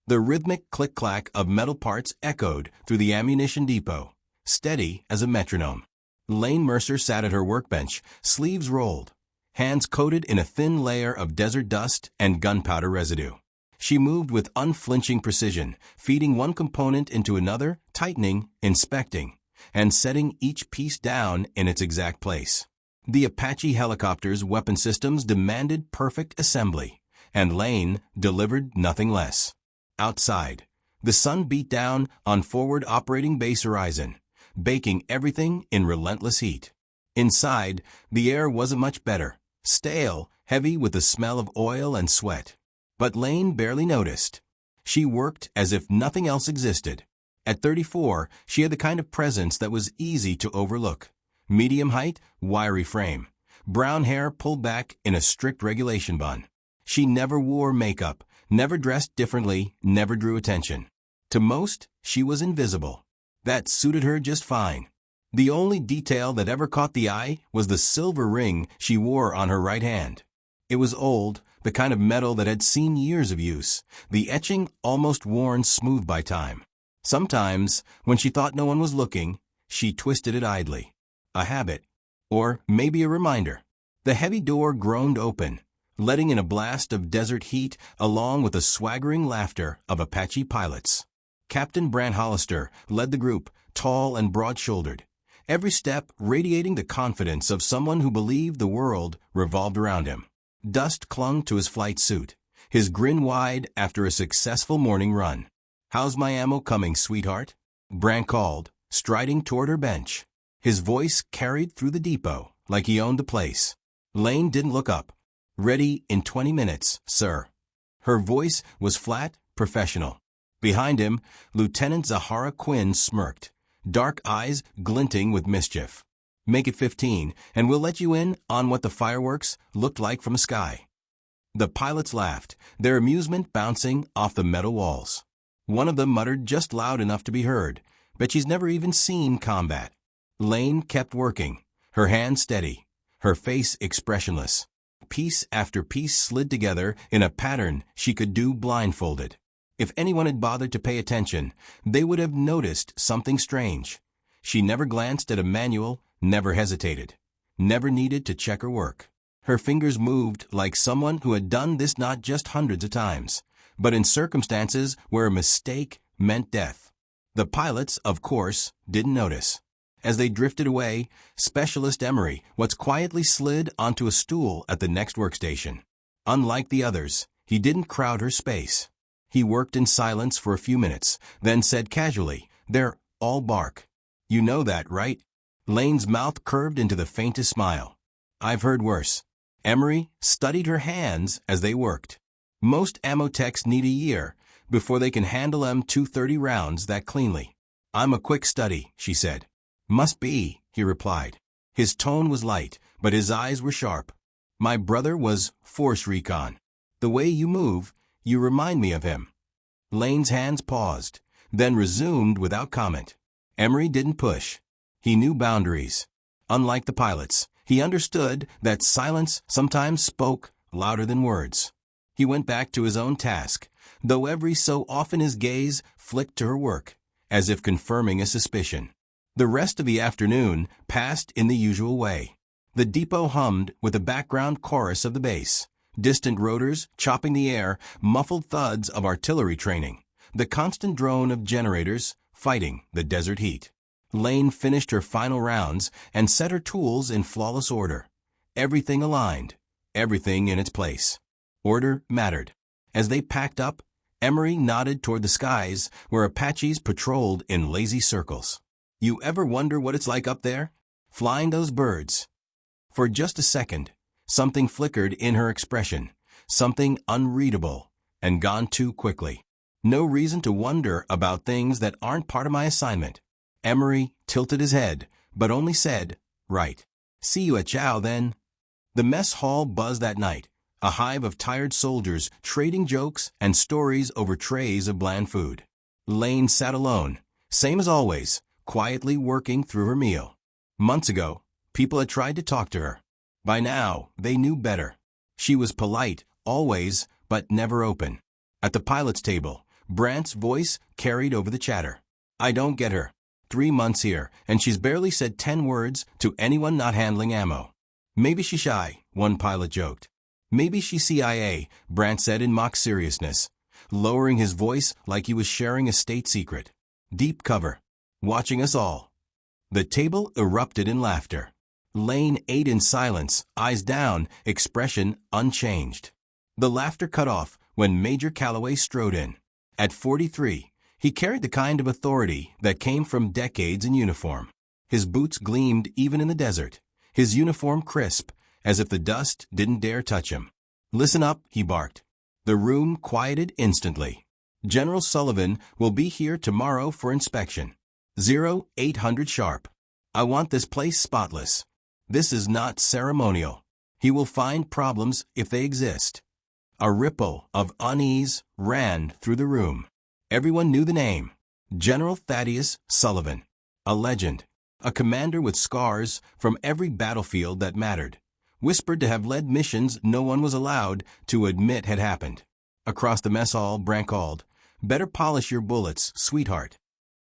The rhythmic click-clack of metal parts echoed through the ammunition depot, steady as a metronome. Lane Mercer sat at her workbench, sleeves rolled, hands coated in a thin layer of desert dust and gunpowder residue. She moved with unflinching precision, feeding one component into another, tightening, inspecting, and setting each piece down in its exact place. The Apache helicopter's weapon systems demanded perfect assembly, and Lane delivered nothing less. Outside, the sun beat down on forward operating base horizon, baking everything in relentless heat. Inside, the air wasn't much better, stale, heavy with the smell of oil and sweat. But Lane barely noticed. She worked as if nothing else existed. At 34, she had the kind of presence that was easy to overlook. Medium height, wiry frame. Brown hair pulled back in a strict regulation bun. She never wore makeup, never dressed differently, never drew attention. To most, she was invisible. That suited her just fine. The only detail that ever caught the eye was the silver ring she wore on her right hand. It was old, the kind of metal that had seen years of use, the etching almost worn smooth by time. Sometimes, when she thought no one was looking, she twisted it idly. A habit. Or maybe a reminder. The heavy door groaned open, letting in a blast of desert heat along with the swaggering laughter of Apache pilots. Captain Brant Hollister led the group, tall and broad-shouldered, every step radiating the confidence of someone who believed the world revolved around him. Dust clung to his flight suit, his grin wide after a successful morning run. "How's my ammo coming, sweetheart?" Brant called, striding toward her bench. His voice carried through the depot like he owned the place. Lane didn't look up. "Ready in 20 minutes, sir." Her voice was flat, professional. Behind him, Lieutenant Zahara Quinn smirked, dark eyes glinting with mischief. "Make it 15, and we'll let you in on what the fireworks looked like from the sky." The pilots laughed, their amusement bouncing off the metal walls. One of them muttered just loud enough to be heard, "Bet she's never even seen combat." Lane kept working, her hands steady, her face expressionless. Piece after piece slid together in a pattern she could do blindfolded. If anyone had bothered to pay attention, they would have noticed something strange. She never glanced at a manual, never hesitated, never needed to check her work. Her fingers moved like someone who had done this not just hundreds of times, but in circumstances where a mistake meant death. The pilots, of course, didn't notice. As they drifted away, Specialist Emery quietly slid onto a stool at the next workstation. Unlike the others, he didn't crowd her space. He worked in silence for a few minutes, then said casually, "They're all bark. You know that, right?" Lane's mouth curved into the faintest smile. "I've heard worse." Emery studied her hands as they worked. Most ammo techs need a year before they can handle M230 rounds that cleanly. "I'm a quick study," she said. "Must be," he replied. His tone was light, but his eyes were sharp. "My brother was Force Recon. The way you move, you remind me of him." Lane's hands paused, then resumed without comment. Emery didn't push. He knew boundaries. Unlike the pilots, he understood that silence sometimes spoke louder than words. He went back to his own task, though every so often his gaze flicked to her work, as if confirming a suspicion. The rest of the afternoon passed in the usual way. The depot hummed with the background chorus of the base, distant rotors chopping the air, muffled thuds of artillery training, the constant drone of generators fighting the desert heat. Lane finished her final rounds and set her tools in flawless order. Everything aligned, everything in its place. Order mattered. As they packed up, Emery nodded toward the skies where Apaches patrolled in lazy circles. "You ever wonder what it's like up there? Flying those birds?" For just a second, something flickered in her expression, something unreadable, and gone too quickly. "No reason to wonder about things that aren't part of my assignment." Emery tilted his head, but only said, "Right. See you at chow then." The mess hall buzzed that night, a hive of tired soldiers trading jokes and stories over trays of bland food. Lane sat alone, same as always, quietly working through her meal. Months ago, people had tried to talk to her. By now, they knew better. She was polite, always, but never open. At the pilot's table, Brant's voice carried over the chatter. I don't get her. 3 months here, and she's barely said 10 words to anyone not handling ammo. Maybe she's shy, one pilot joked. Maybe she's CIA, Brant said in mock seriousness, lowering his voice like he was sharing a state secret. Deep cover. Watching us all. The table erupted in laughter. Lane ate in silence, eyes down, expression unchanged. The laughter cut off when Major Calloway strode in. At 43, he carried the kind of authority that came from decades in uniform. His boots gleamed even in the desert, his uniform crisp, as if the dust didn't dare touch him. Listen up, he barked. The room quieted instantly. General Sullivan will be here tomorrow for inspection. 0800 sharp. I want this place spotless. This is not ceremonial. He will find problems if they exist. A ripple of unease ran through the room. Everyone knew the name. General Thaddeus Sullivan. A legend. A commander with scars from every battlefield that mattered. Whispered to have led missions no one was allowed to admit had happened. Across the mess hall, Brant called, "Better polish your bullets, sweetheart."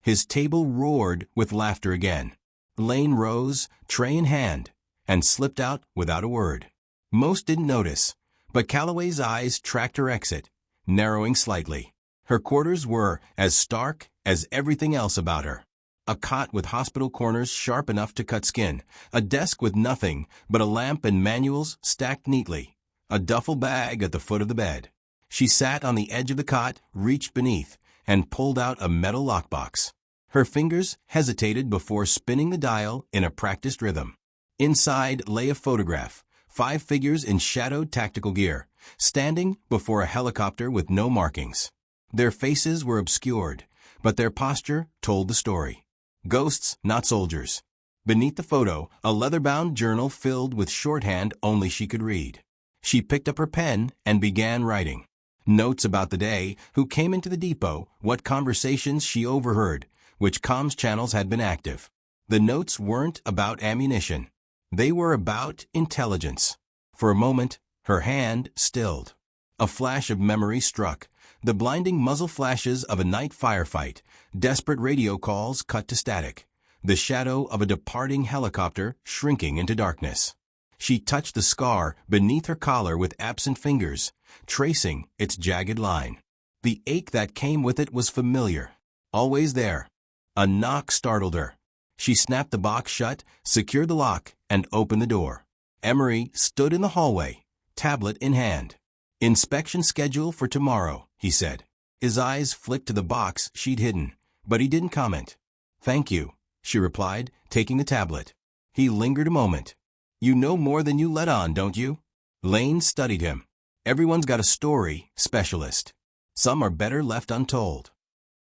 His table roared with laughter again. Lane rose, tray in hand, and slipped out without a word. Most didn't notice, but Calloway's eyes tracked her exit, narrowing slightly. Her quarters were as stark as everything else about her. A cot with hospital corners sharp enough to cut skin, a desk with nothing but a lamp and manuals stacked neatly, a duffel bag at the foot of the bed. She sat on the edge of the cot, reached beneath, and pulled out a metal lockbox. Her fingers hesitated before spinning the dial in a practiced rhythm. Inside lay a photograph, 5 figures in shadowed tactical gear, standing before a helicopter with no markings. Their faces were obscured, but their posture told the story. Ghosts, not soldiers. Beneath the photo, a leather-bound journal filled with shorthand only she could read. She picked up her pen and began writing. Notes about the day, who came into the depot, what conversations she overheard, which comms channels had been active. The notes weren't about ammunition. They were about intelligence. For a moment, her hand stilled. A flash of memory struck, the blinding muzzle flashes of a night firefight, desperate radio calls cut to static, the shadow of a departing helicopter shrinking into darkness. She touched the scar beneath her collar with absent fingers, tracing its jagged line. The ache that came with it was familiar, always there. A knock startled her. She snapped the box shut, secured the lock, and opened the door. Emery stood in the hallway, tablet in hand. "Inspection schedule for tomorrow," he said. His eyes flicked to the box she'd hidden, but he didn't comment. "Thank you," she replied, taking the tablet. He lingered a moment. "You know more than you let on, don't you?" Lane studied him. "Everyone's got a story, specialist. Some are better left untold."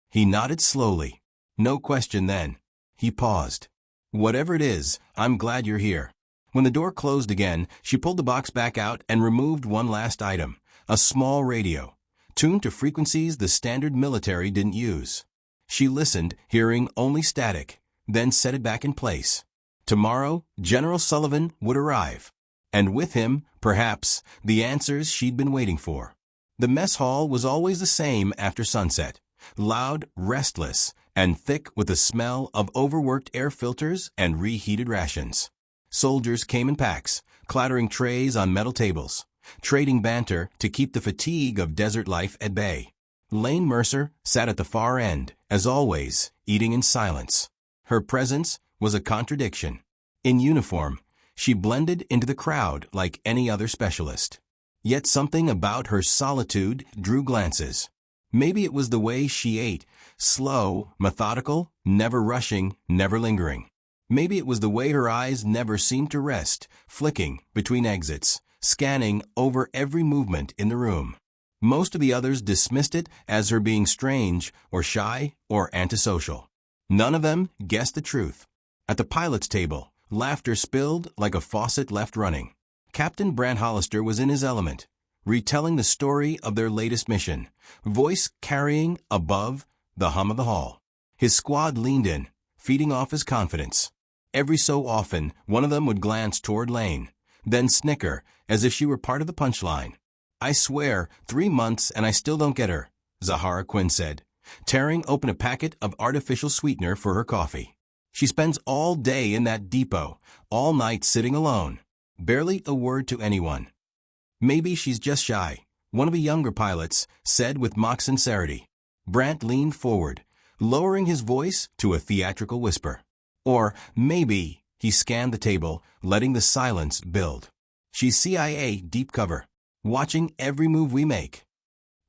He nodded slowly. "No question then." He paused. "Whatever it is, I'm glad you're here." When the door closed again, she pulled the box back out and removed one last item, a small radio, tuned to frequencies the standard military didn't use. She listened, hearing only static, then set it back in place. Tomorrow, General Sullivan would arrive. And with him, perhaps, the answers she'd been waiting for. The mess hall was always the same after sunset, loud, restless, and thick with the smell of overworked air filters and reheated rations. Soldiers came in packs, clattering trays on metal tables, trading banter to keep the fatigue of desert life at bay. Lane Mercer sat at the far end, as always, eating in silence. Her presence was a contradiction. In uniform, she blended into the crowd like any other specialist. Yet something about her solitude drew glances. Maybe it was the way she ate, slow, methodical, never rushing, never lingering. Maybe it was the way her eyes never seemed to rest, flicking between exits, scanning over every movement in the room. Most of the others dismissed it as her being strange or shy or antisocial. None of them guessed the truth. At the pilot's table, laughter spilled like a faucet left running. Captain Brant Hollister was in his element, retelling the story of their latest mission, voice carrying above the hum of the hall. His squad leaned in, feeding off his confidence. Every so often, one of them would glance toward Lane, then snicker as if she were part of the punchline. "I swear, 3 months and I still don't get her. Zahara Quinn said, tearing open a packet of artificial sweetener for her coffee. She spends all day in that depot, all night sitting alone, barely a word to anyone. Maybe she's just shy, one of the younger pilots said with mock sincerity. Brant leaned forward, lowering his voice to a theatrical whisper. Or maybe, he scanned the table, letting the silence build. She's CIA deep cover, watching every move we make.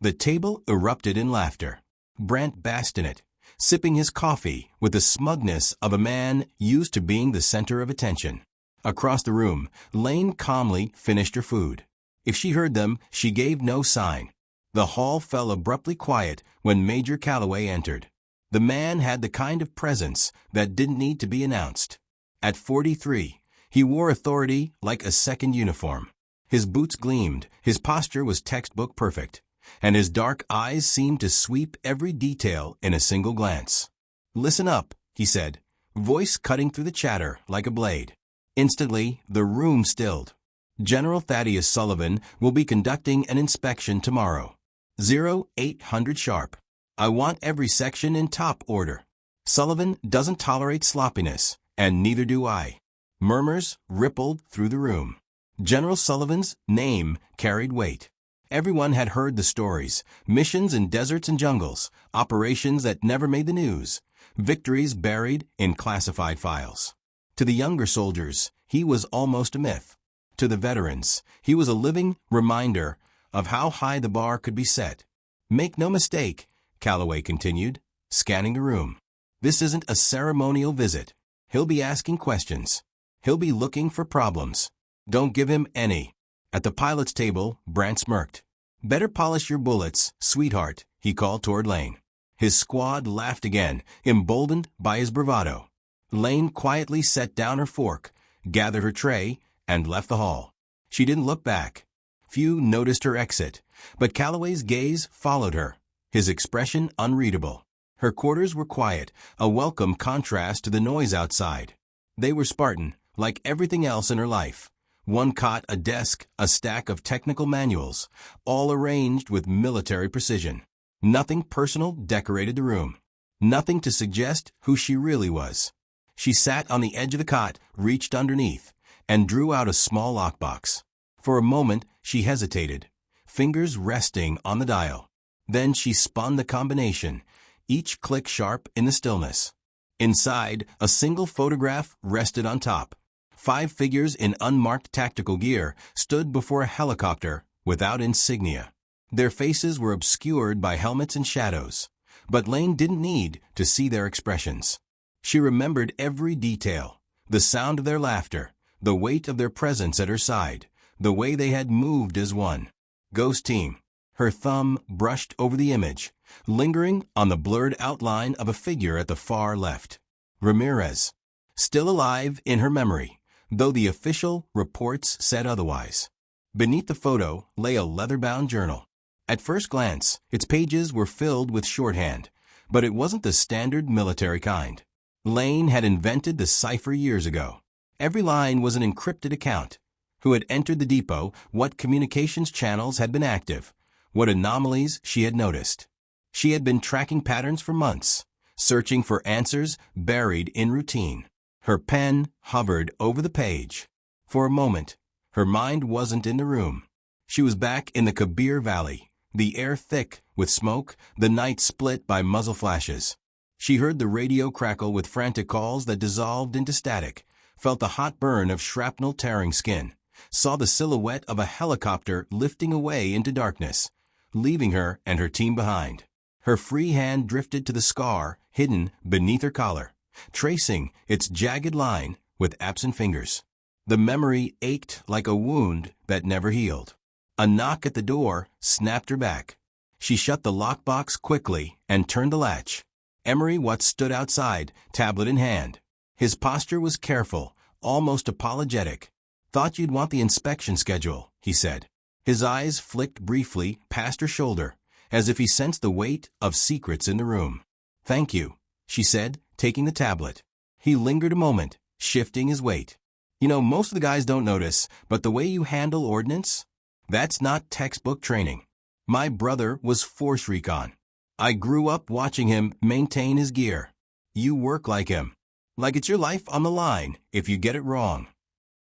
The table erupted in laughter. Brant basked in it, sipping his coffee with the smugness of a man used to being the center of attention. Across the room, Lane calmly finished her food. If she heard them, she gave no sign. The hall fell abruptly quiet when Major Calloway entered. The man had the kind of presence that didn't need to be announced. At 43, he wore authority like a second uniform. His boots gleamed, his posture was textbook perfect, and his dark eyes seemed to sweep every detail in a single glance. "Listen up," he said, voice cutting through the chatter like a blade. Instantly, the room stilled. "General Thaddeus Sullivan will be conducting an inspection tomorrow. 0800 sharp. I want every section in top order. Sullivan doesn't tolerate sloppiness, and neither do I." Murmurs rippled through the room. General Sullivan's name carried weight. Everyone had heard the stories, missions in deserts and jungles, operations that never made the news, victories buried in classified files. To the younger soldiers, he was almost a myth. To the veterans, he was a living reminder of how high the bar could be set. "Make no mistake," Calloway continued, scanning the room. "This isn't a ceremonial visit. He'll be asking questions. He'll be looking for problems. Don't give him any." At the pilot's table, Brant smirked. "Better polish your bullets, sweetheart," he called toward Lane. His squad laughed again, emboldened by his bravado. Lane quietly set down her fork, gathered her tray, and left the hall. She didn't look back. Few noticed her exit, but Calloway's gaze followed her, his expression unreadable. Her quarters were quiet, a welcome contrast to the noise outside. They were Spartan, like everything else in her life. One cot, a desk, a stack of technical manuals, all arranged with military precision. Nothing personal decorated the room. Nothing to suggest who she really was. She sat on the edge of the cot, reached underneath, and drew out a small lockbox. For a moment, she hesitated, fingers resting on the dial. Then she spun the combination, each click sharp in the stillness. Inside, a single photograph rested on top. 5 figures in unmarked tactical gear stood before a helicopter without insignia. Their faces were obscured by helmets and shadows, but Lane didn't need to see their expressions. She remembered every detail, the sound of their laughter, the weight of their presence at her side, the way they had moved as one. Ghost Team. Her thumb brushed over the image, lingering on the blurred outline of a figure at the far left. Ramirez. Still alive in her memory, though the official reports said otherwise. Beneath the photo lay a leather-bound journal. At first glance, its pages were filled with shorthand, but it wasn't the standard military kind. Lane had invented the cipher years ago. Every line was an encrypted account. Who had entered the depot, what communications channels had been active, what anomalies she had noticed. She had been tracking patterns for months, searching for answers buried in routine. Her pen hovered over the page. For a moment, her mind wasn't in the room. She was back in the Kabir Valley, the air thick with smoke, the night split by muzzle flashes. She heard the radio crackle with frantic calls that dissolved into static, felt the hot burn of shrapnel tearing skin, saw the silhouette of a helicopter lifting away into darkness, leaving her and her team behind. Her free hand drifted to the scar hidden beneath her collar, tracing its jagged line with absent fingers. The memory ached like a wound that never healed. A knock at the door snapped her back. She shut the lockbox quickly and turned the latch. Emery Watts stood outside, tablet in hand. His posture was careful, almost apologetic. "Thought you'd want the inspection schedule," he said. His eyes flicked briefly past her shoulder, as if he sensed the weight of secrets in the room. "Thank you," she said, taking the tablet. He lingered a moment, shifting his weight. "You know, most of the guys don't notice, but the way you handle ordnance, that's not textbook training. My brother was Force Recon. I grew up watching him maintain his gear. You work like him. Like it's your life on the line if you get it wrong.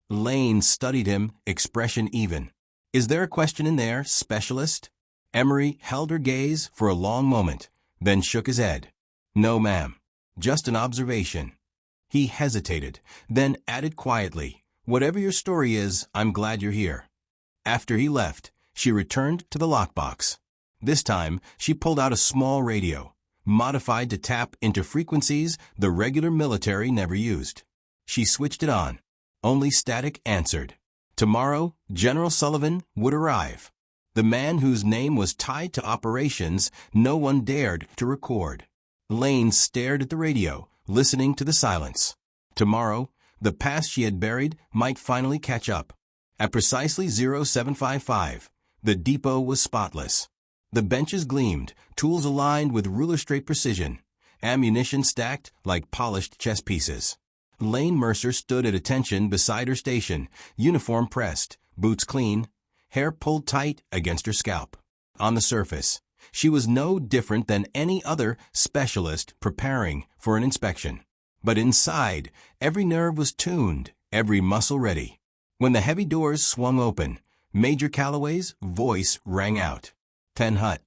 Lane studied him, expression even. Is there a question in there, specialist? Emery held her gaze for a long moment, then shook his head. No, ma'am. Just an observation. He hesitated, then added quietly, whatever your story is, I'm glad you're here. After he left, she returned to the lockbox. This time, she pulled out a small radio, modified to tap into frequencies the regular military never used. She switched it on. Only static answered. Tomorrow, General Sullivan would arrive. The man whose name was tied to operations no one dared to record. Lane stared at the radio, listening to the silence. Tomorrow, the past she had buried might finally catch up. At precisely 0755, the depot was spotless. The benches gleamed, tools aligned with ruler-straight precision, ammunition stacked like polished chess pieces. Lane Mercer stood at attention beside her station, uniform pressed, boots clean, hair pulled tight against her scalp. On the surface, she was no different than any other specialist preparing for an inspection. But inside, every nerve was tuned, every muscle ready. When the heavy doors swung open, Major Calloway's voice rang out. 10 Hut.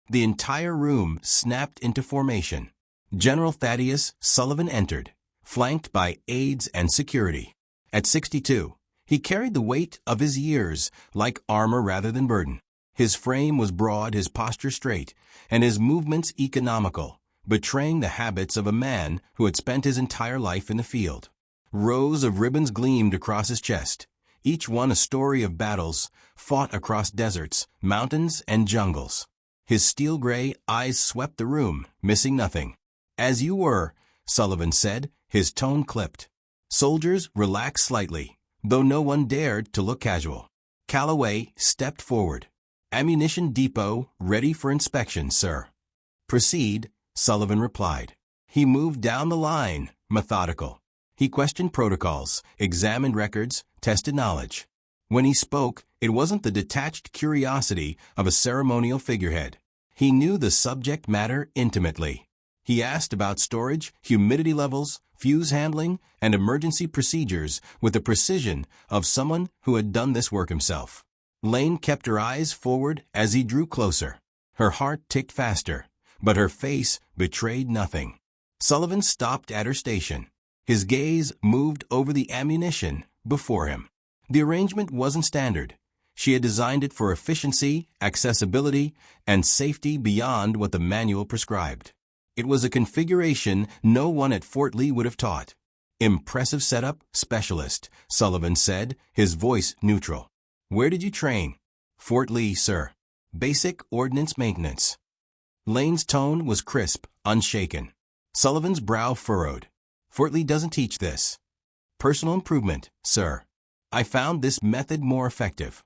The entire room snapped into formation. General Thaddeus Sullivan entered, flanked by aides and security. At 62, he carried the weight of his years like armor rather than burden. His frame was broad, his posture straight, and his movements economical, betraying the habits of a man who had spent his entire life in the field. Rows of ribbons gleamed across his chest, each one a story of battles fought across deserts, mountains, and jungles. His steel-gray eyes swept the room, missing nothing. As you were, Sullivan said, his tone clipped. Soldiers relaxed slightly, though no one dared to look casual. Calloway stepped forward. Ammunition depot ready for inspection, sir. Proceed, Sullivan replied. He moved down the line, methodical. He questioned protocols, examined records, tested knowledge. When he spoke, it wasn't the detached curiosity of a ceremonial figurehead. He knew the subject matter intimately. He asked about storage, humidity levels, fuse handling, and emergency procedures with the precision of someone who had done this work himself. Lane kept her eyes forward as he drew closer. Her heart ticked faster, but her face betrayed nothing. Sullivan stopped at her station. His gaze moved over the ammunition before him. The arrangement wasn't standard. She had designed it for efficiency, accessibility, and safety beyond what the manual prescribed. It was a configuration no one at Fort Lee would have taught. Impressive setup, specialist, Sullivan said, his voice neutral. Where did you train? Fort Lee, sir. Basic ordnance maintenance. Lane's tone was crisp, unshaken. Sullivan's brow furrowed. Fort Lee doesn't teach this. Personal improvement, sir. I found this method more effective.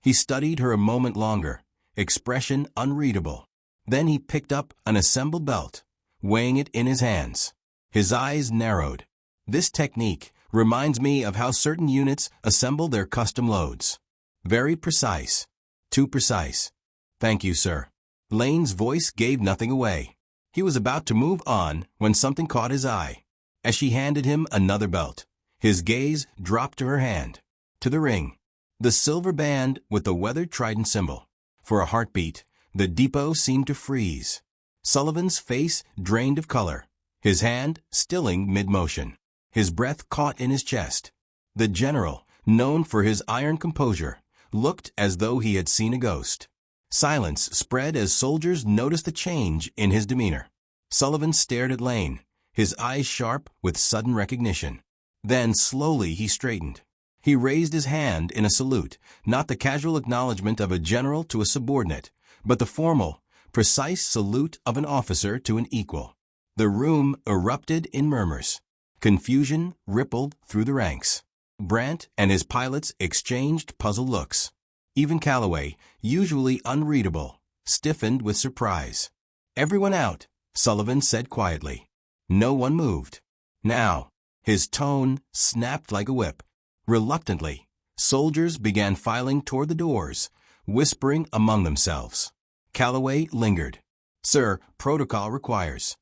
He studied her a moment longer, expression unreadable. Then he picked up an assembled belt, weighing it in his hands. His eyes narrowed. This technique reminds me of how certain units assemble their custom loads. Very precise. Too precise. Thank you, sir. Lane's voice gave nothing away. He was about to move on when something caught his eye. As she handed him another belt, his gaze dropped to her hand, to the ring, the silver band with the weathered trident symbol. For a heartbeat, the depot seemed to freeze. Sullivan's face drained of color, his hand stilling mid-motion. His breath caught in his chest. The general, known for his iron composure, looked as though he had seen a ghost. Silence spread as soldiers noticed the change in his demeanor. Sullivan stared at Lane, his eyes sharp with sudden recognition. Then slowly he straightened. He raised his hand in a salute, not the casual acknowledgement of a general to a subordinate, but the formal, precise salute of an officer to an equal. The room erupted in murmurs. Confusion rippled through the ranks. Brandt and his pilots exchanged puzzled looks. Even Calloway, usually unreadable, stiffened with surprise. Everyone out, Sullivan said quietly. No one moved. Now, his tone snapped like a whip. Reluctantly, soldiers began filing toward the doors, whispering among themselves. Calloway lingered. Sir, protocol requires.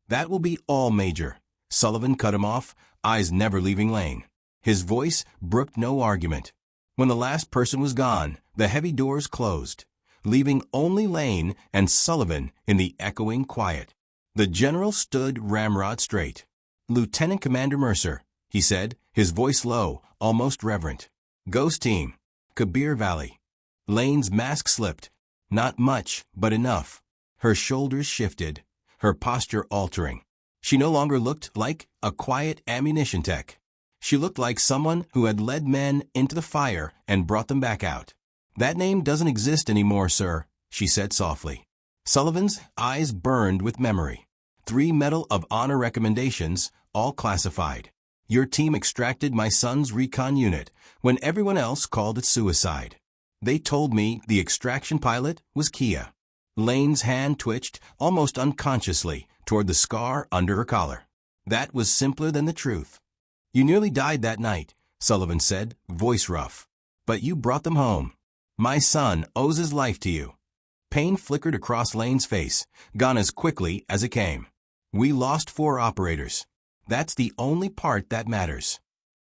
That will be all, Major. Sullivan cut him off, eyes never leaving Lane. His voice brooked no argument. When the last person was gone, the heavy doors closed, leaving only Lane and Sullivan in the echoing quiet. The general stood ramrod straight. "Lieutenant Commander Mercer," he said, his voice low, almost reverent. "Ghost team, Kabir Valley." Lane's mask slipped. Not much, but enough. Her shoulders shifted, her posture altering. She no longer looked like a quiet ammunition tech. She looked like someone who had led men into the fire and brought them back out. "That name doesn't exist anymore, sir," she said softly. Sullivan's eyes burned with memory. 3 Medal of Honor recommendations, all classified. "Your team extracted my son's recon unit when everyone else called it suicide. They told me the extraction pilot was Kia." Lane's hand twitched, almost unconsciously, toward the scar under her collar. That was simpler than the truth. "You nearly died that night," Sullivan said, voice rough. "But you brought them home. My son owes his life to you." Pain flickered across Lane's face, gone as quickly as it came. "We lost 4 operators. That's the only part that matters."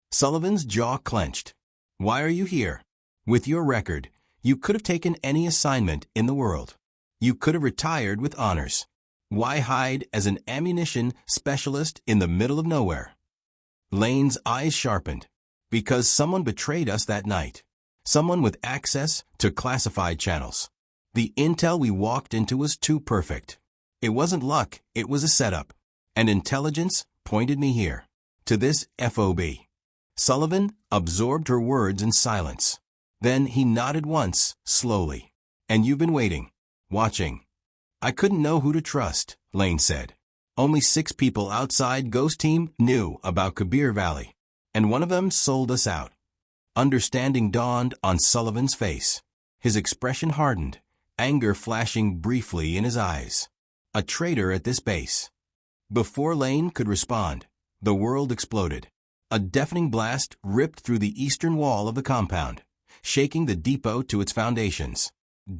Sullivan's jaw clenched. "Why are you here? With your record, you could have taken any assignment in the world. You could have retired with honors. Why hide as an ammunition specialist in the middle of nowhere?" Lane's eyes sharpened. "Because someone betrayed us that night. Someone with access to classified channels. The intel we walked into was too perfect. It wasn't luck, it was a setup. And intelligence pointed me here, to this FOB." Sullivan absorbed her words in silence. Then he nodded once, slowly. "And you've been waiting, watching." "I couldn't know who to trust," Lane said. "Only 6 people outside Ghost Team knew about Kabir Valley, and one of them sold us out." Understanding dawned on Sullivan's face. His expression hardened, anger flashing briefly in his eyes. A traitor at this base. Before Lane could respond, the world exploded. A deafening blast ripped through the eastern wall of the compound, shaking the depot to its foundations.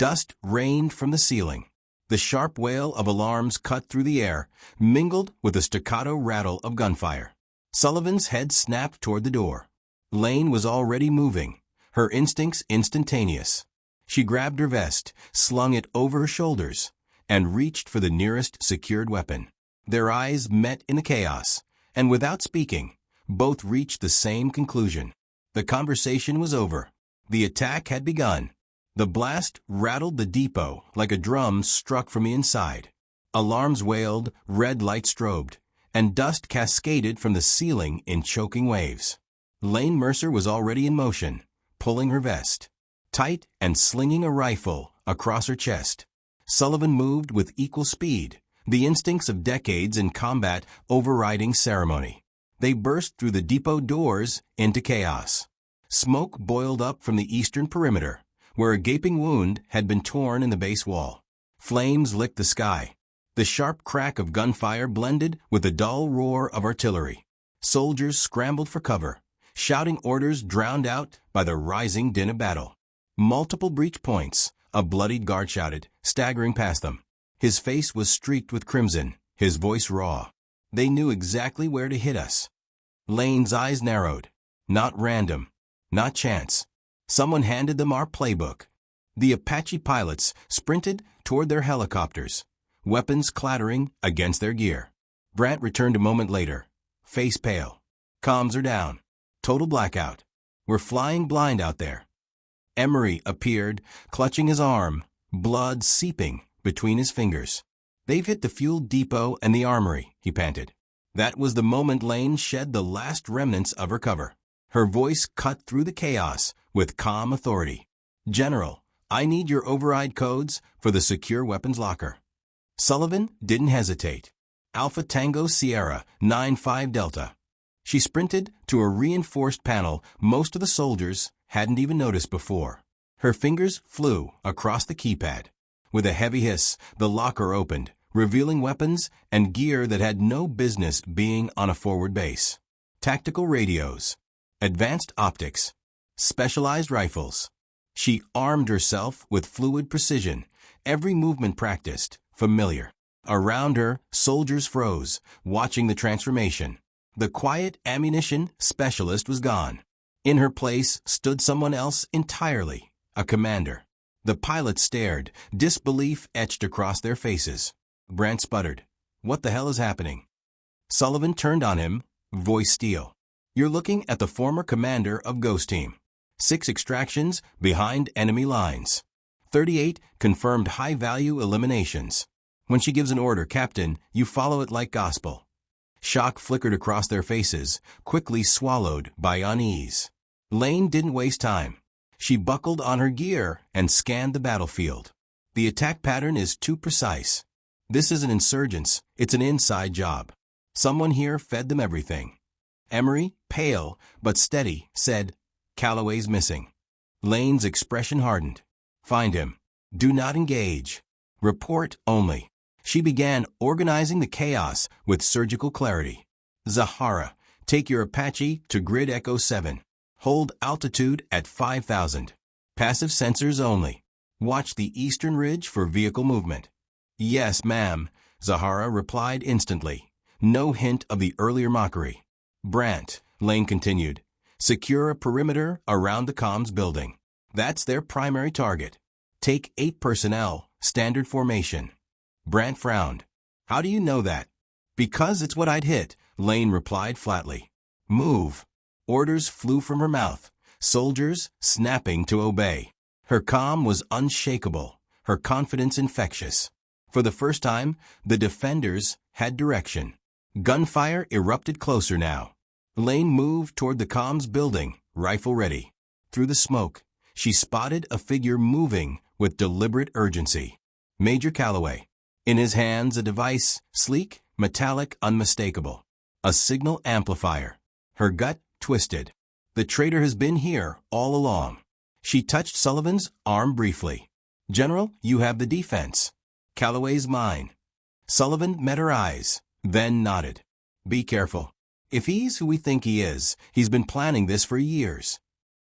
Dust rained from the ceiling. The sharp wail of alarms cut through the air, mingled with the staccato rattle of gunfire. Sullivan's head snapped toward the door. Lane was already moving, her instincts instantaneous. She grabbed her vest, slung it over her shoulders, and reached for the nearest secured weapon. Their eyes met in the chaos, and without speaking, both reached the same conclusion. The conversation was over. The attack had begun. The blast rattled the depot like a drum struck from the inside. Alarms wailed, red lights strobed, and dust cascaded from the ceiling in choking waves. Lane Mercer was already in motion, pulling her vest tight and slinging a rifle across her chest. Sullivan moved with equal speed, the instincts of decades in combat overriding ceremony. They burst through the depot doors into chaos. Smoke boiled up from the eastern perimeter, where a gaping wound had been torn in the base wall. Flames licked the sky. The sharp crack of gunfire blended with the dull roar of artillery. Soldiers scrambled for cover, shouting orders drowned out by the rising din of battle. Multiple breach points, a bloodied guard shouted, staggering past them. His face was streaked with crimson, his voice raw. "They knew exactly where to hit us." Lane's eyes narrowed. Not random, not chance. Someone handed them our playbook. The Apache pilots sprinted toward their helicopters, weapons clattering against their gear. Brant returned a moment later, face pale. "Comms are down. Total blackout. We're flying blind out there." Emery appeared, clutching his arm, blood seeping between his fingers. "They've hit the fuel depot and the armory," he panted. That was the moment Lane shed the last remnants of her cover. Her voice cut through the chaos with calm authority. "General, I need your override codes for the secure weapons locker." Sullivan didn't hesitate. "Alpha Tango Sierra 95 Delta." She sprinted to a reinforced panel most of the soldiers hadn't even noticed before. Her fingers flew across the keypad. With a heavy hiss, the locker opened, revealing weapons and gear that had no business being on a forward base. Tactical radios, advanced optics, specialized rifles. She armed herself with fluid precision, every movement practiced, familiar. Around her, soldiers froze, watching the transformation. The quiet ammunition specialist was gone. In her place stood someone else entirely, a commander. The pilots stared, disbelief etched across their faces. Brant sputtered, "What the hell is happening?" Sullivan turned on him, voice steel. "You're looking at the former commander of Ghost Team. 6 extractions behind enemy lines. 38 confirmed high-value eliminations. When she gives an order, Captain, you follow it like gospel." Shock flickered across their faces, quickly swallowed by unease. Lane didn't waste time. She buckled on her gear and scanned the battlefield. The attack pattern is too precise. This isn't insurgents, it's an inside job. Someone here fed them everything. Emery, pale but steady, said, "Calloway's missing." Lane's expression hardened. "Find him. Do not engage. Report only." She began organizing the chaos with surgical clarity. "Zahara, take your Apache to grid Echo 7. Hold altitude at 5,000. Passive sensors only. Watch the eastern ridge for vehicle movement." "Yes, ma'am," Zahara replied instantly. No hint of the earlier mockery. "Brant," Lane continued, "secure a perimeter around the comms building. That's their primary target. Take 8 personnel, standard formation." Brant frowned. "How do you know that?" "Because it's what I'd hit," Lane replied flatly. "Move." Orders flew from her mouth, soldiers snapping to obey. Her calm was unshakable, her confidence infectious. For the first time, the defenders had direction. Gunfire erupted closer now. Lane moved toward the comms building, rifle ready. Through the smoke, she spotted a figure moving with deliberate urgency. Major Calloway. In his hands a device, sleek, metallic, unmistakable. A signal amplifier. Her gut twisted. The traitor has been here all along. She touched Sullivan's arm briefly. "General, you have the defense. Calloway's mine." Sullivan met her eyes, then nodded. "Be careful. If he's who we think he is, he's been planning this for years."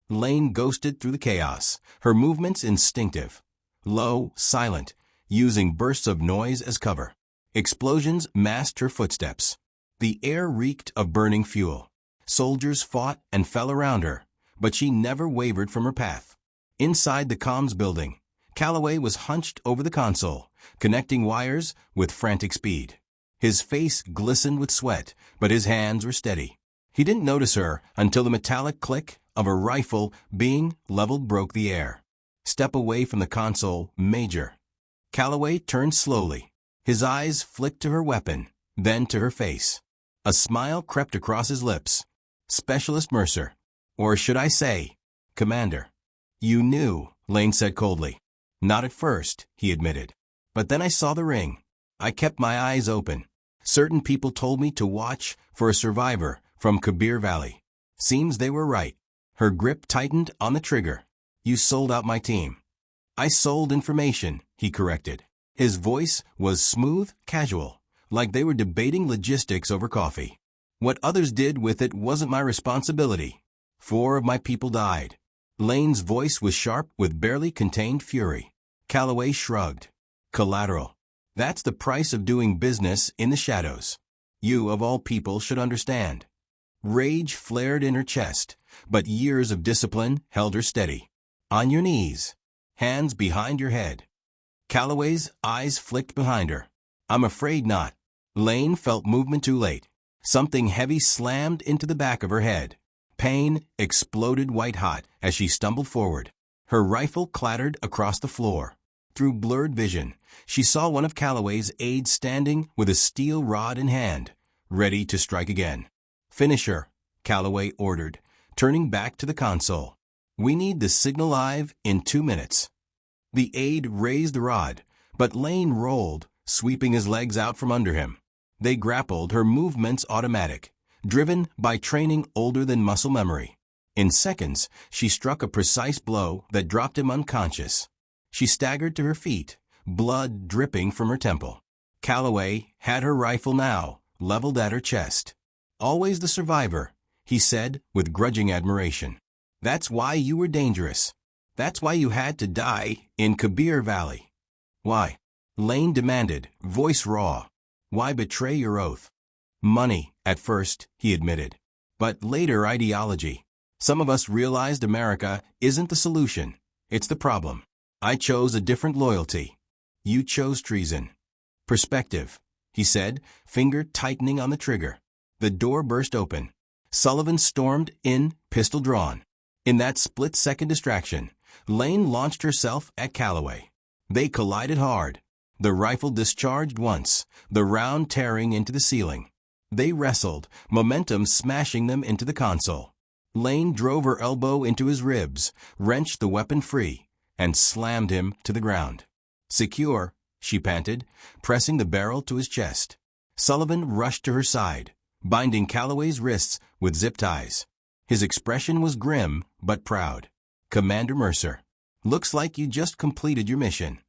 Lane ghosted through the chaos, her movements instinctive. Low, silent, using bursts of noise as cover. Explosions masked her footsteps. The air reeked of burning fuel. Soldiers fought and fell around her, but she never wavered from her path. Inside the comms building, Calloway was hunched over the console, connecting wires with frantic speed. His face glistened with sweat, but his hands were steady. He didn't notice her until the metallic click of a rifle being leveled broke the air. "Step away from the console, Major." Calloway turned slowly. His eyes flicked to her weapon, then to her face. A smile crept across his lips. "Specialist Mercer. Or should I say, Commander." "You knew," Lane said coldly. "Not at first," he admitted. "But then I saw the ring. I kept my eyes open. Certain people told me to watch for a survivor from Kabir Valley. Seems they were right." Her grip tightened on the trigger. "You sold out my team." "I sold information," he corrected. His voice was smooth, casual, like they were debating logistics over coffee. "What others did with it wasn't my responsibility. 4 of my people died." Lane's voice was sharp with barely contained fury. Calloway shrugged. "Collateral. That's the price of doing business in the shadows. You, of all people, should understand." Rage flared in her chest, but years of discipline held her steady. "On your knees. Hands behind your head." Calloway's eyes flicked behind her. "I'm afraid not." Lane felt movement too late. Something heavy slammed into the back of her head. Pain exploded white-hot as she stumbled forward. Her rifle clattered across the floor. Through blurred vision, she saw one of Calloway's aides standing with a steel rod in hand, ready to strike again. "Finish her," Calloway ordered, turning back to the console. "We need the signal live in 2 minutes." The aide raised the rod, but Lane rolled, sweeping his legs out from under him. They grappled, her movements automatic, driven by training older than muscle memory. In seconds, she struck a precise blow that dropped him unconscious. She staggered to her feet, blood dripping from her temple. Calloway had her rifle now, leveled at her chest. "Always the survivor," he said with grudging admiration. "That's why you were dangerous. That's why you had to die in Kabir Valley." "Why?" Lane demanded, voice raw. Why betray your oath? Money, at first, he admitted. But later ideology. Some of us realized America isn't the solution, it's the problem. I chose a different loyalty. You chose treason. Perspective, he said, finger tightening on the trigger. The door burst open. Sullivan stormed in, pistol drawn. In that split-second distraction, Lane launched herself at Calloway. They collided hard. The rifle discharged once, the round tearing into the ceiling. They wrestled, momentum smashing them into the console. Lane drove her elbow into his ribs, wrenched the weapon free, and slammed him to the ground. Secure, she panted, pressing the barrel to his chest. Sullivan rushed to her side, binding Calloway's wrists with zip ties. His expression was grim but proud. Commander Mercer, looks like you just completed your mission.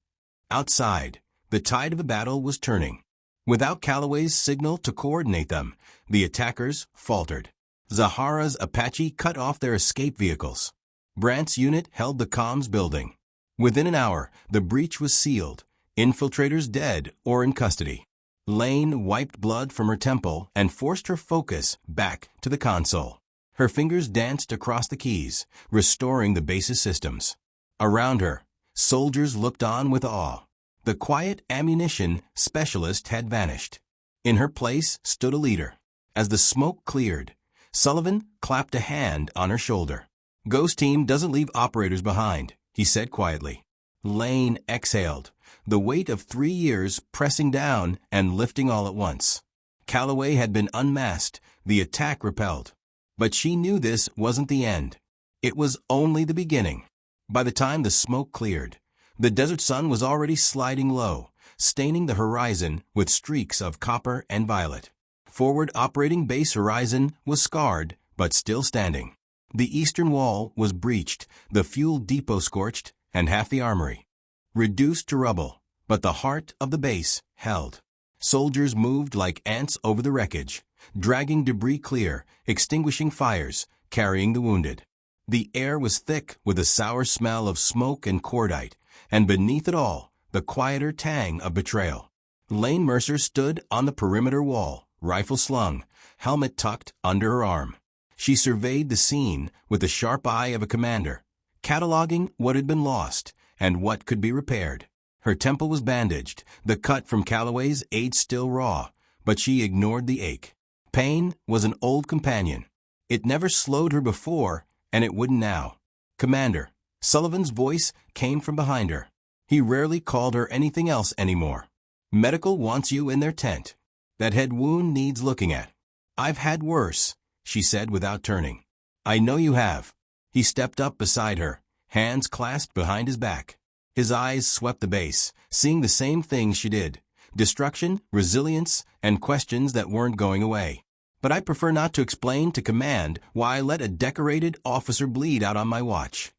Outside, the tide of the battle was turning. Without Calloway's signal to coordinate them, the attackers faltered. Zahara's Apache cut off their escape vehicles. Brandt's unit held the comms building. Within an hour, the breach was sealed, infiltrators dead or in custody. Lane wiped blood from her temple and forced her focus back to the console. Her fingers danced across the keys, restoring the base's systems. Around her, soldiers looked on with awe. The quiet ammunition specialist had vanished. In her place stood a leader. As the smoke cleared, Sullivan clapped a hand on her shoulder. Ghost Team doesn't leave operators behind, he said quietly. Lane exhaled, the weight of 3 years pressing down and lifting all at once. Calloway had been unmasked, the attack repelled. But she knew this wasn't the end. It was only the beginning. By the time the smoke cleared, the desert sun was already sliding low, staining the horizon with streaks of copper and violet. Forward operating base horizon was scarred, but still standing. The eastern wall was breached, the fuel depot scorched, and half the armory reduced to rubble, but the heart of the base held. Soldiers moved like ants over the wreckage, dragging debris clear, extinguishing fires, carrying the wounded. The air was thick with a sour smell of smoke and cordite, and beneath it all, the quieter tang of betrayal. Lane Mercer stood on the perimeter wall, rifle slung, helmet tucked under her arm. She surveyed the scene with the sharp eye of a commander, cataloging what had been lost and what could be repaired. Her temple was bandaged, the cut from Calloway's aid still raw, but she ignored the ache. Pain was an old companion. It never slowed her before, and it wouldn't now. Commander, Sullivan's voice came from behind her. He rarely called her anything else anymore. Medical wants you in their tent. That head wound needs looking at. I've had worse, she said without turning. I know you have. He stepped up beside her, hands clasped behind his back. His eyes swept the base, seeing the same things she did. Destruction, resilience, and questions that weren't going away. But I prefer not to explain to command why I let a decorated officer bleed out on my watch.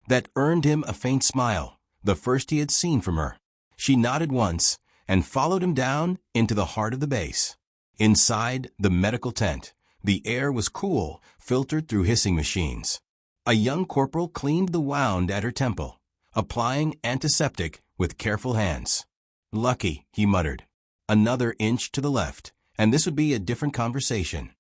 That earned him a faint smile, the first he had seen from her. She nodded once and followed him down into the heart of the base. Inside the medical tent, the air was cool, filtered through hissing machines. A young corporal cleaned the wound at her temple, applying antiseptic with careful hands. Lucky, he muttered. Another inch to the left, and this would be a different conversation.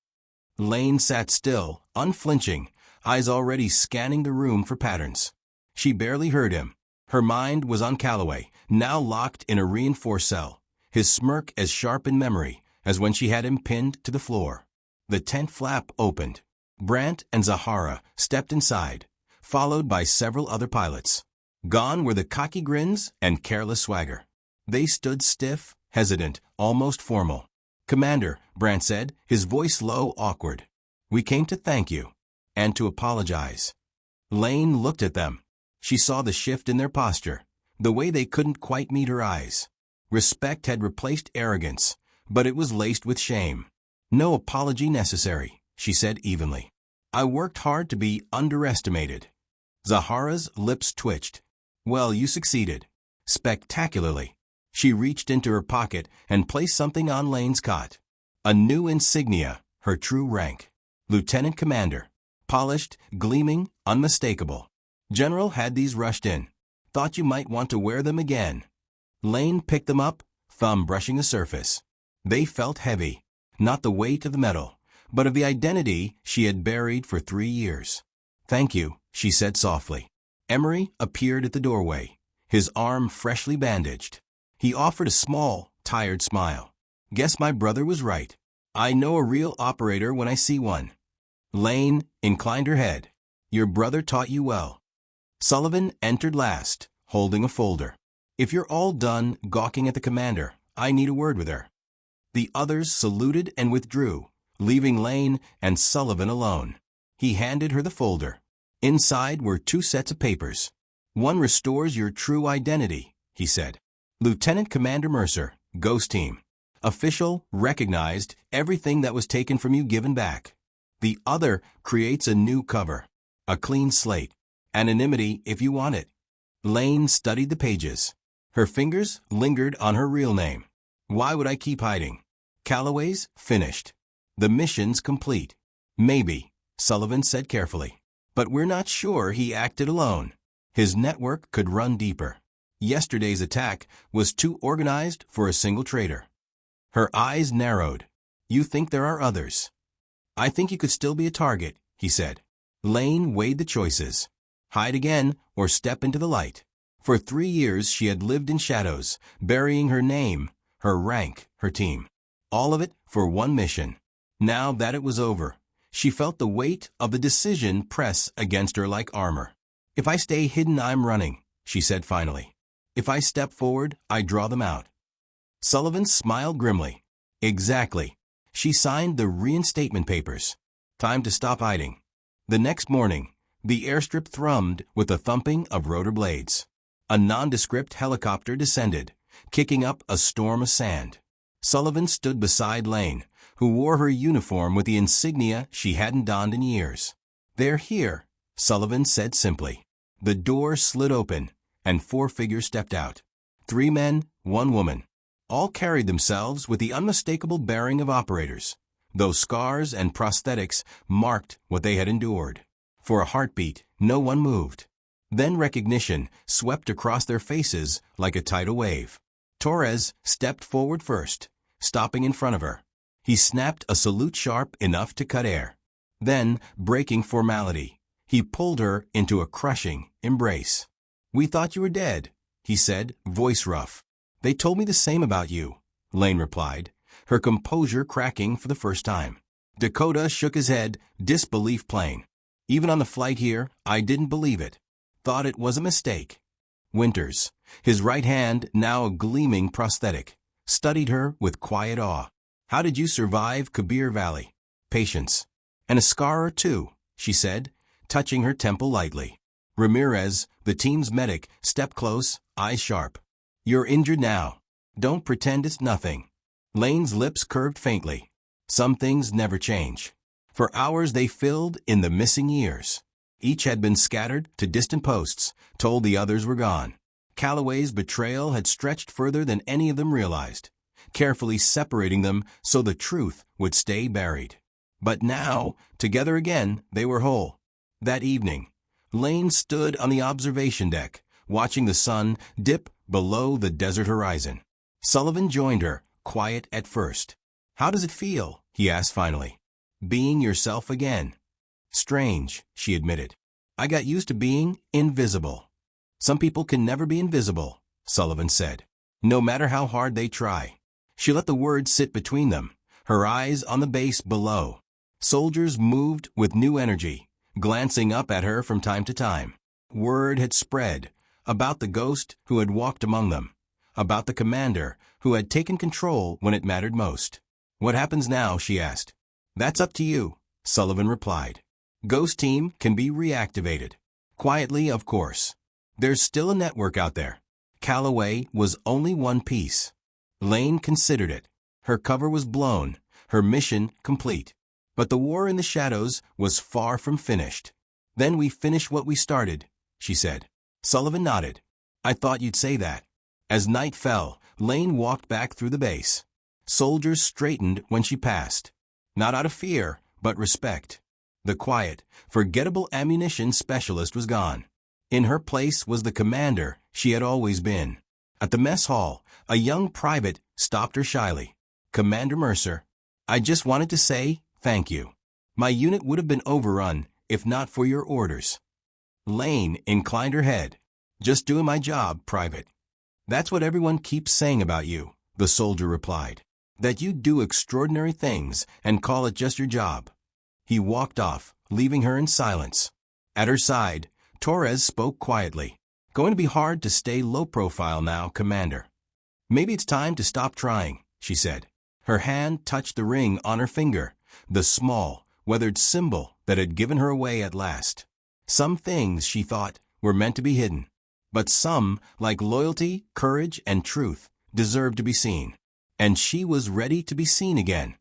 Lane sat still, unflinching, eyes already scanning the room for patterns. She barely heard him. Her mind was on Calloway, now locked in a reinforced cell, his smirk as sharp in memory as when she had him pinned to the floor. The tent flap opened. Brandt and Zahara stepped inside, followed by several other pilots. Gone were the cocky grins and careless swagger. They stood stiff, hesitant, almost formal. Commander, Brandt said, his voice low, awkward. We came to thank you. And to apologize. Lane looked at them. She saw the shift in their posture, the way they couldn't quite meet her eyes. Respect had replaced arrogance, but it was laced with shame. No apology necessary, she said evenly. I worked hard to be underestimated. Zahara's lips twitched. Well, you succeeded. Spectacularly. She reached into her pocket and placed something on Lane's cot. A new insignia, her true rank. Lieutenant Commander. Polished, gleaming, unmistakable. General had these rushed in. Thought you might want to wear them again. Lane picked them up, thumb brushing the surface. They felt heavy, not the weight of the metal, but of the identity she had buried for 3 years. "Thank you," she said softly. Emery appeared at the doorway, his arm freshly bandaged. He offered a small, tired smile. "Guess my brother was right. I know a real operator when I see one." Lane inclined her head. "Your brother taught you well." Sullivan entered last, holding a folder. "If you're all done gawking at the commander, I need a word with her." The others saluted and withdrew, leaving Lane and Sullivan alone. He handed her the folder. Inside were 2 sets of papers. "One restores your true identity," he said. "Lieutenant Commander Mercer, Ghost Team. Official, recognized, everything that was taken from you given back." The other creates a new cover. A clean slate. Anonymity if you want it. Lane studied the pages. Her fingers lingered on her real name. "Why would I keep hiding? Calloway's finished. The mission's complete." "Maybe," Sullivan said carefully. "But we're not sure he acted alone. His network could run deeper. Yesterday's attack was too organized for a single traitor." Her eyes narrowed. "You think there are others?" "I think you could still be a target," he said. Lane weighed the choices. Hide again or step into the light. For 3 years she had lived in shadows, burying her name, her rank, her team. All of it for one mission. Now that it was over, she felt the weight of the decision press against her like armor. "If I stay hidden, I'm running," she said finally. "If I step forward, I draw them out." Sullivan smiled grimly. "Exactly." She signed the reinstatement papers. Time to stop hiding. The next morning, the airstrip thrummed with the thumping of rotor blades. A nondescript helicopter descended, kicking up a storm of sand. Sullivan stood beside Lane, who wore her uniform with the insignia she hadn't donned in years. "They're here," Sullivan said simply. The door slid open, and 4 figures stepped out. 3 men, 1 woman. All carried themselves with the unmistakable bearing of operators, though scars and prosthetics marked what they had endured. For a heartbeat, no one moved. Then recognition swept across their faces like a tidal wave. Torres stepped forward first, stopping in front of her. He snapped a salute sharp enough to cut air. Then, breaking formality, he pulled her into a crushing embrace. "We thought you were dead," he said, voice rough. "They told me the same about you," Lane replied, her composure cracking for the first time. Dakota shook his head, disbelief plain. "Even on the flight here, I didn't believe it. Thought it was a mistake." Winters, his right hand now a gleaming prosthetic, studied her with quiet awe. "How did you survive Kabir Valley?" "Patience. And a scar or 2, she said, touching her temple lightly. Ramirez, the team's medic, stepped close, eyes sharp. "You're injured now. Don't pretend it's nothing." Lane's lips curved faintly. Some things never change. For hours they filled in the missing years. Each had been scattered to distant posts, told the others were gone. Calloway's betrayal had stretched further than any of them realized, carefully separating them so the truth would stay buried. But now, together again, they were whole. That evening, Lane stood on the observation deck, watching the sun dip below the desert horizon. Sullivan joined her, quiet at first. "How does it feel?" he asked finally. "Being yourself again." "Strange," she admitted. "I got used to being invisible." "Some people can never be invisible," Sullivan said, "no matter how hard they try." She let the words sit between them, her eyes on the base below. Soldiers moved with new energy, glancing up at her from time to time. Word had spread about the ghost who had walked among them, about the commander who had taken control when it mattered most. "What happens now?" she asked. "That's up to you," Sullivan replied. "Ghost Team can be reactivated. Quietly, of course. There's still a network out there." Calloway was only one piece. Lane considered it. Her cover was blown, her mission complete. But the war in the shadows was far from finished. "Then we finish what we started," she said. Sullivan nodded. "I thought you'd say that." As night fell, Lane walked back through the base. Soldiers straightened when she passed. Not out of fear, but respect. The quiet, forgettable ammunition specialist was gone. In her place was the commander she had always been. At the mess hall, a young private stopped her shyly. "Commander Mercer, I just wanted to say thank you. My unit would have been overrun if not for your orders." Lane inclined her head. "Just doing my job, Private." "That's what everyone keeps saying about you," the soldier replied. "That you do extraordinary things and call it just your job." He walked off, leaving her in silence. At her side, Torres spoke quietly. "Going to be hard to stay low profile now, Commander." "Maybe it's time to stop trying," she said. Her hand touched the ring on her finger, the small, weathered symbol that had given her away at last. Some things, she thought, were meant to be hidden. But some, like loyalty, courage, and truth, deserved to be seen. And she was ready to be seen again.